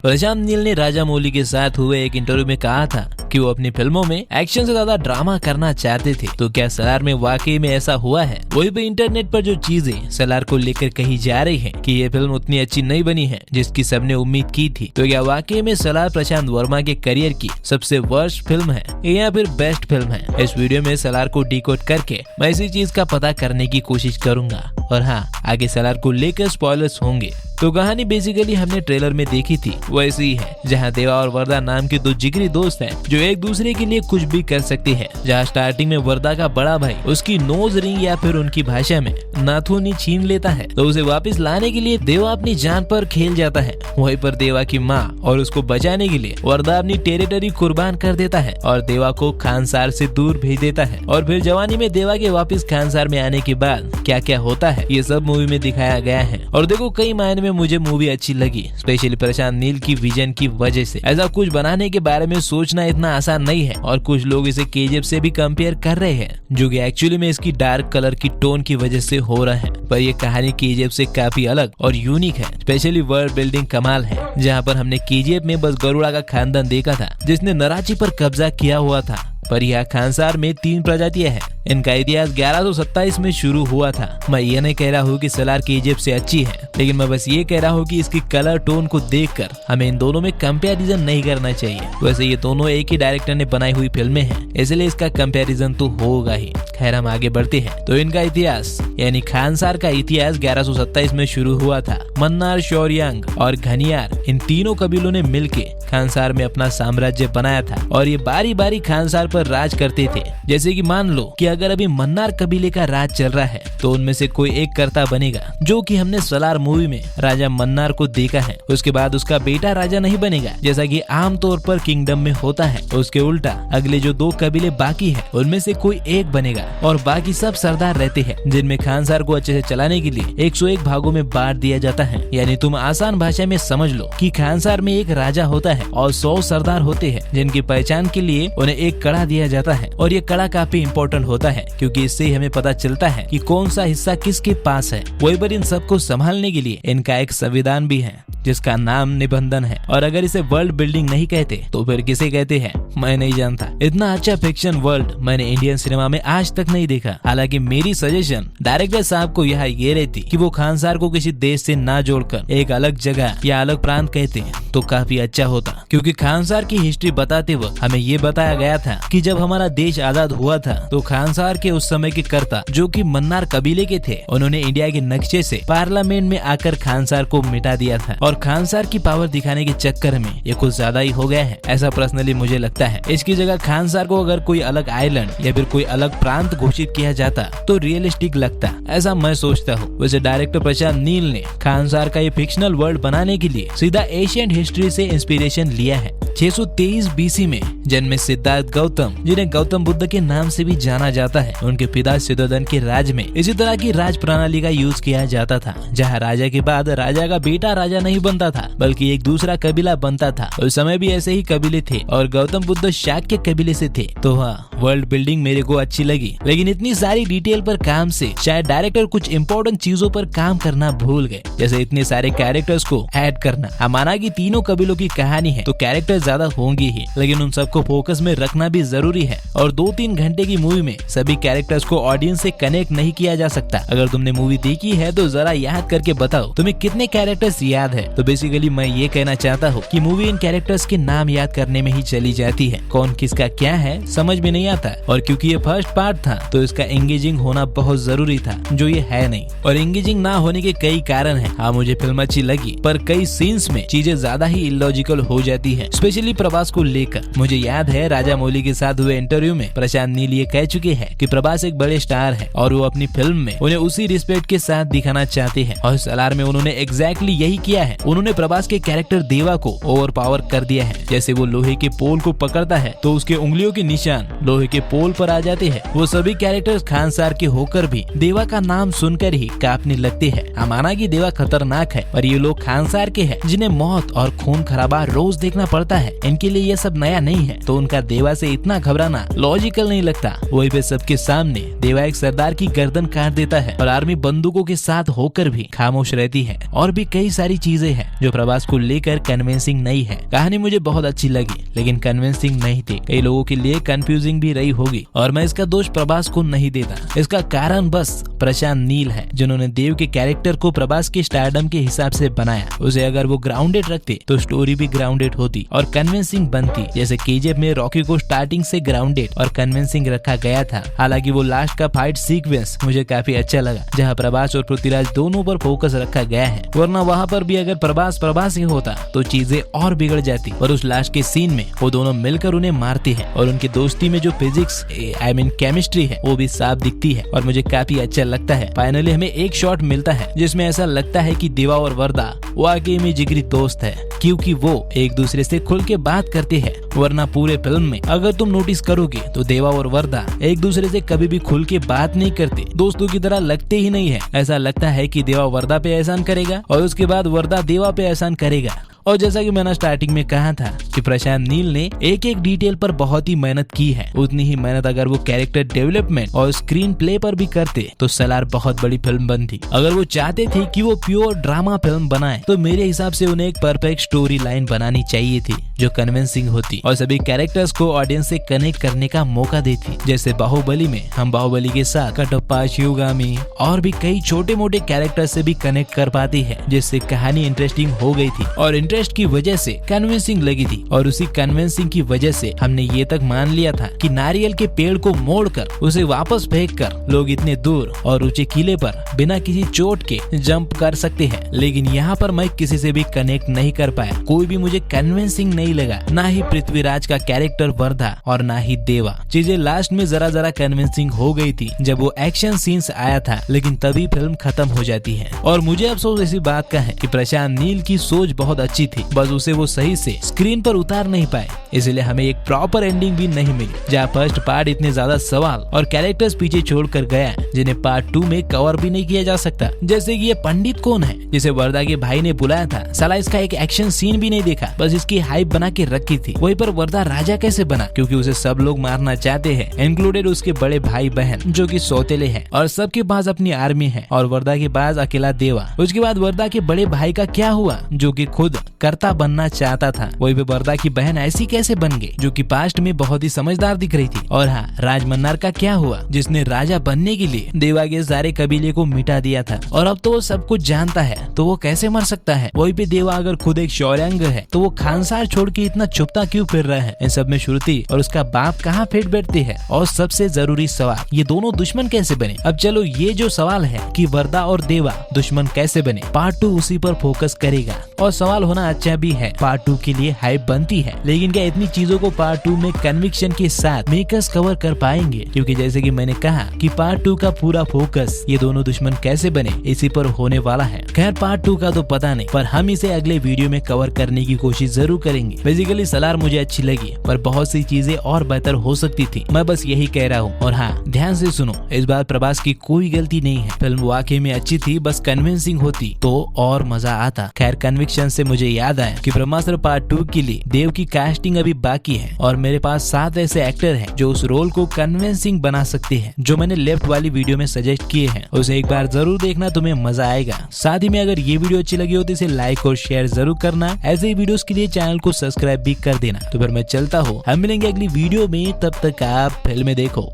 प्रशांत नील ने राजामौली के साथ हुए एक इंटरव्यू में कहा था कि वो अपनी फिल्मों में एक्शन से ज्यादा ड्रामा करना चाहते थे। तो क्या सलार में वाकई में ऐसा हुआ है? वही पे इंटरनेट पर जो चीजें सलार को लेकर कही जा रही हैं कि ये फिल्म उतनी अच्छी नहीं बनी है जिसकी सबने उम्मीद की थी, तो क्या वाकई में सलार प्रशांत वर्मा के करियर की सबसे वर्स्ट फिल्म है या फिर बेस्ट फिल्म है? इस वीडियो में सलार को डिकोड करके मैं इसी चीज का पता करने की कोशिश करूंगा। और हाँ, आगे सलार को लेकर स्पॉयलर्स होंगे। तो कहानी बेसिकली हमने ट्रेलर में देखी थी वैसी ही है, जहां देवा और वरदा नाम के दो जिगरी दोस्त हैं जो एक दूसरे के लिए कुछ भी कर सकते हैं। जहां स्टार्टिंग में वरदा का बड़ा भाई उसकी नोज रिंग या फिर उनकी भाषा में नाथुनी छीन लेता है, तो उसे वापस लाने के लिए देवा अपनी जान पर खेल जाता है। वहीं पर देवा की माँ और उसको बचाने के लिए वरदा अपनी टेरिटरी कुर्बान कर देता है और देवा को खानसार से दूर भेज देता है। और फिर जवानी में देवा के वापस खानसार में आने के बाद क्या क्या होता है ये सब मूवी में दिखाया गया है। और देखो, कई मायने में मुझे मूवी अच्छी लगी, स्पेशली प्रशांत नील की विजन की वजह से। ऐसा कुछ बनाने के बारे में सोचना इतना आसान नहीं है और कुछ लोग इसे केजीएफ से भी कंपेयर कर रहे हैं, जो कि एक्चुअली में इसकी डार्क कलर की टोन की वजह से हो रहा है। पर ये कहानी केजीएफ से काफी अलग और यूनिक है, स्पेशली वर्ल्ड बिल्डिंग कमाल है। जहाँ पर हमने केजीएफ में बस गरुड़ा का खानदान देखा था जिसने नराची पर कब्जा किया हुआ था, पर यहाँ खानसार में 3 प्रजातियां हैं। इनका इतिहास 1127 में शुरू हुआ था। मैं ये नहीं कह रहा हूँ कि सलार केजीएफ से अच्छी है, लेकिन मैं बस ये कह रहा हूँ कि इसकी कलर टोन को देखकर हमें इन दोनों में कंपैरिजन नहीं करना चाहिए। वैसे ये दोनों एक ही डायरेक्टर ने बनाई हुई फिल्में हैं, इसलिए इसका कंपैरिजन तो होगा ही। खैर, हम आगे बढ़ते हैं। तो इनका इतिहास यानी खानसार का इतिहास 1127 में शुरू हुआ था। मन्नार, शौरियांग और घनियार, इन तीनों कबीलों ने मिलके खानसार में अपना साम्राज्य बनाया था और ये बारी बारी खानसार पर राज करते थे। जैसे कि मान लो कि अगर अभी मन्नार कबीले का राज चल रहा है तो उनमें से कोई एक कर्ता बनेगा, जो कि हमने सलार मूवी में राजा मन्नार को देखा है। उसके बाद उसका बेटा राजा नहीं बनेगा, जैसा कि आमतौर पर किंगडम में होता है। उसके उल्टा अगले जो 2 कबीले बाकी है उनमें से कोई एक बनेगा और बाकी सब सरदार रहते हैं, जिनमें खानसार को अच्छे से चलाने के लिए 101 भागों में बांट दिया जाता है। यानी तुम आसान भाषा में समझ लो कि खानसार में एक राजा होता है और 100 सरदार होते हैं, जिनकी पहचान के लिए उन्हें एक कड़ा दिया जाता है। और ये कड़ा काफी इम्पोर्टेंट होता है क्योंकि इससे ही हमें पता चलता है कि कौन सा हिस्सा किसके पास है। वही पर इन सबको संभालने के लिए इनका एक संविधान भी है जिसका नाम निबंधन है। और अगर इसे वर्ल्ड बिल्डिंग नहीं कहते तो फिर किसे कहते हैं मैं नहीं जानता। इतना अच्छा फिक्शन वर्ल्ड मैंने इंडियन सिनेमा में आज तक नहीं देखा। हालांकि मेरी सजेशन डायरेक्टर साहब को यहाँ ये रहती कि वो खानसार को किसी देश से ना जोड़कर एक अलग जगह या अलग प्रांत कहते हैं तो काफी अच्छा होता, क्योंकि खानसार की हिस्ट्री बताते वक्त हमें ये बताया गया था कि जब हमारा देश आजाद हुआ था तो खानसार के उस समय के कर्ता, जो कि मन्नार कबीले के थे, उन्होंने इंडिया के नक्शे से पार्लियामेंट में आकर खानसार को मिटा दिया था। और खानसार की पावर दिखाने के चक्कर में ये कुछ ज्यादा ही हो गया है, ऐसा पर्सनली मुझे लगता है। इसकी जगह खानसार को अगर कोई अलग आइलैंड या फिर कोई अलग प्रांत घोषित किया जाता तो रियलिस्टिक लगता, ऐसा मैं सोचता हूँ। वैसे डायरेक्टर प्रशांत नील ने खानसार का ये फिक्शनल वर्ल्ड बनाने के लिए सीधा एशियंट हिस्ट्री से इंस्पिरेशन लिया है। 623 बीसी में जन्मे सिद्धार्थ गौतम, जिन्हें गौतम बुद्ध के नाम से भी जाना जाता है, उनके पिता सिद्धोधन के राज में इसी तरह की राज प्रणाली का यूज किया जाता था, जहां राजा के बाद राजा का बेटा राजा नहीं बनता था बल्कि एक दूसरा कबीला बनता था। उस समय भी ऐसे ही कबीले थे और गौतम बुद्ध शाक्य कबीले से थे। तो हाँ, वर्ल्ड बिल्डिंग मेरे को अच्छी लगी, लेकिन इतनी सारी डिटेल पर काम से शायद डायरेक्टर कुछ इम्पोर्टेंट चीजों पर काम करना भूल गए, जैसे इतने सारे कैरेक्टर्स को ऐड करना। हम माना कि तीनों कबीलों की कहानी है तो कैरेक्टर ज्यादा होंगे ही, लेकिन उन सबको फोकस में रखना भी जरूरी है। और 2-3 घंटे की मूवी में सभी कैरेक्टर्स को ऑडियंस से कनेक्ट नहीं किया जा सकता। अगर तुमने मूवी देखी है तो जरा याद करके बताओ तुम्हें कितने कैरेक्टर्स याद है। तो बेसिकली मैं ये कहना चाहता हूँ कि मूवी इन कैरेक्टर्स के नाम याद करने में ही चली जाती है, कौन किसका क्या है समझ में नहीं आता। और क्योंकि ये फर्स्ट पार्ट था तो इसका एंगेजिंग होना बहुत जरूरी था, जो ये है नहीं। और एंगेजिंग ना होने के कई कारण है। हाँ, मुझे फिल्म अच्छी लगी, पर कई सीन्स में चीजें ज्यादा ही इलॉजिकल हो जाती है, स्पेशली प्रभास को लेकर। मुझे याद है राजामौली के साथ हुए इंटरव्यू में प्रशांत नील ये कह चुके हैं कि प्रभास एक बड़े स्टार है और वो अपनी फिल्म में उन्हें उसी रिस्पेक्ट के साथ दिखाना चाहते हैं। और सलार में उन्होंने एग्जैक्टली यही किया है। उन्होंने प्रभास के कैरेक्टर देवा को ओवर पावर कर दिया है। जैसे वो लोहे के पोल को पकड़ता है तो उसके उंगलियों के निशान लोहे के पोल पर आ जाते हैं। वो सभी कैरेक्टर्स खानसार के होकर भी देवा का नाम सुनकर ही कांपने लगते हैं। माना कि देवा खतरनाक है, पर ये लोग खानसार के हैं जिन्हें मौत और खून खराबा रोज देखना पड़ता है। इनके लिए ये सब नया नहीं है, तो उनका देवा से इतना घबराना लॉजिकल नहीं लगता। वही पे सबके सामने देवा एक सरदार की गर्दन काट देता है और आर्मी बंदूकों के साथ होकर भी खामोश रहती है। और भी कई सारी चीजें चीजें हैं जो प्रभास को लेकर कन्विंसिंग नहीं है। कहानी मुझे बहुत अच्छी लगी लेकिन कन्विंसिंग नहीं थी। कई लोगों के लिए कंफ्यूजिंग भी रही होगी और मैं इसका दोष प्रभास को नहीं देता। इसका कारण बस प्रशांत नील है, जिन्होंने देव के कैरेक्टर को प्रभास के स्टारडम के हिसाब से बनाया। उसे अगर वो ग्राउंडेड रखते तो स्टोरी भी ग्राउंडेड होती और कन्विंसिंग बनती। जैसे केजीएफ में रॉकी को स्टार्टिंग से ग्राउंडेड और कन्विंसिंग रखा गया था। हालांकि वो लास्ट का फाइट सीक्वेंस मुझे काफी अच्छा लगा, जहाँ प्रभास और पृथ्वीराज दोनों पर फोकस रखा गया है। वरना वहाँ पर भी अगर प्रभास ही होता तो चीजें और बिगड़ जाती। और उस लास्ट के सीन में वो दोनों मिलकर उन्हें मारते हैं और उनकी दोस्ती में जो फिजिक्स केमिस्ट्री है वो भी साफ दिखती है और मुझे काफी अच्छा लगता है। फाइनली हमें एक शॉट मिलता है जिसमें ऐसा लगता है कि देवा और वरदा वाकई में जिगरी दोस्त है, क्योंकि वो एक दूसरे से खुल के बात करते हैं। वरना पूरे फिल्म में अगर तुम नोटिस करोगे तो देवा और वरदा एक दूसरे से कभी भी खुल के बात नहीं करते, दोस्तों की तरह लगते ही नहीं है। ऐसा लगता है कि देवा वरदा पे एहसान करेगा और उसके बाद वरदा देवा पे एहसान करेगा। और जैसा कि मैंने स्टार्टिंग में कहा था कि प्रशांत नील ने एक एक डिटेल पर बहुत ही मेहनत की है, उतनी ही मेहनत अगर वो कैरेक्टर डेवलपमेंट और स्क्रीन प्ले पर भी करते तो सलार बहुत बड़ी फिल्म बनती। अगर वो चाहते थे कि वो प्योर ड्रामा फिल्म बनाए तो मेरे हिसाब से उन्हें एक परफेक्ट स्टोरी लाइन बनानी चाहिए थी जो कन्विंसिंग होती और सभी कैरेक्टर्स को ऑडियंस से कनेक्ट करने का मौका देती। जैसे बाहुबली में हम बाहुबली के साथ कटप्पा, शिवगामी और भी कई छोटे मोटे कैरेक्टर से भी कनेक्ट कर पाती है, जिससे कहानी इंटरेस्टिंग हो गई थी और इंटरेस्ट की वजह से कन्विंसिंग लगी थी। और उसी कन्विंसिंग की वजह से हमने ये तक मान लिया था कि नारियल के पेड़ को मोड़कर उसे वापस फेंककर लोग इतने दूर और ऊंचे किले पर बिना किसी चोट के जंप कर सकते हैं। लेकिन यहाँ पर मैं किसी से भी कनेक्ट नहीं कर पाया, कोई भी मुझे कन्विंसिंग नहीं लगा, ना ही पृथ्वीराज का कैरेक्टर वरदा और ना ही देवा। चीजें लास्ट में जरा जरा कन्विंसिंग हो गई थी जब वो एक्शन सीन्स आया था, लेकिन तभी फिल्म खत्म हो जाती है। और मुझे अफसोस इसी बात का है कि प्रशांत नील की सोच बहुत अच्छी थी, बस उसे वो सही से स्क्रीन पर उतार नहीं पाए, इसलिए हमें एक प्रॉपर एंडिंग भी नहीं मिली। जहाँ फर्स्ट पार्ट इतने ज्यादा सवाल और कैरेक्टर्स पीछे छोड़कर गया जिन्हें पार्ट 2 में कवर भी नहीं किया जा सकता। जैसे कि ये पंडित कौन है जिसे वरदा के भाई ने बुलाया था, साला इसका एक एक्शन सीन भी नहीं देखा, बस इसकी हाइप बना के रखी थी। वहीं पर वरदा राजा कैसे बना, क्योंकि उसे सब लोग मारना चाहते हैं, इंक्लूडेड उसके बड़े भाई बहन जो कि सौतेले हैं और सबके पास अपनी आर्मी है और वरदा के पास अकेला देवा। उसके बाद वरदा के बड़े भाई का क्या हुआ जो कि खुद कर्ता बनना चाहता था। वही पे वरदा की बहन ऐसी कैसे बन गई जो कि पास्ट में बहुत ही समझदार दिख रही थी। और हाँ, राजमन्नार का क्या हुआ जिसने राजा बनने के लिए देवा के सारे कबीले को मिटा दिया था और अब तो वो सब कुछ जानता है, तो वो कैसे मर सकता है। वही पे देवा अगर खुद एक शौर्यांग है तो वो खानसार छोड़ के इतना चुपता क्यों फिर रहा है। इन सब में श्रुति और उसका बाप कहाँ फिट बैठती है। और सबसे जरूरी सवाल, ये दोनों दुश्मन कैसे बने। अब चलो ये जो सवाल है कि वरदा और देवा दुश्मन कैसे बने, पार्ट 2 उसी पर फोकस करेगा। और सवाल होना अच्छा भी है, पार्ट 2 के लिए हाइप बनती है, लेकिन क्या इतनी चीजों को पार्ट 2 में कन्विक्शन के साथ मेकर्स कवर कर पाएंगे। क्योंकि जैसे कि मैंने कहा कि पार्ट 2 का पूरा फोकस ये दोनों दुश्मन कैसे बने इसी पर होने वाला है। खैर पार्ट 2 का तो पता नहीं, पर हम इसे अगले वीडियो में कवर करने की कोशिश जरूर करेंगे। बेसिकली सलार मुझे अच्छी लगी, पर बहुत सी चीजें और बेहतर हो सकती थी, मैं बस यही कह रहा हूँ। और हाँ, ध्यान से सुनो, इस बार प्रभास की कोई गलती नहीं है। फिल्म वाकई में अच्छी थी, बस कन्विंसिंग होती तो और मजा आता। खैर कन्विक्शन से मुझे याद आया कि ब्रह्मास्त्र पार्ट 2 के लिए देव की कास्टिंग अभी बाकी है और मेरे पास 7 ऐसे एक्टर हैं जो उस रोल को कन्विंसिंग बना सकते हैं, जो मैंने लेफ्ट वाली वीडियो में सजेस्ट किए हैं। उसे एक बार जरूर देखना, तुम्हें मजा आएगा। साथ ही में अगर ये वीडियो अच्छी लगी हो तो इसे लाइक और शेयर जरूर करना। ऐसे ही वीडियोस के लिए चैनल को सब्सक्राइब भी कर देना। तो फिर मैं चलता हूँ, हम मिलेंगे अगली वीडियो में, तब तक आप फिल्में देखो।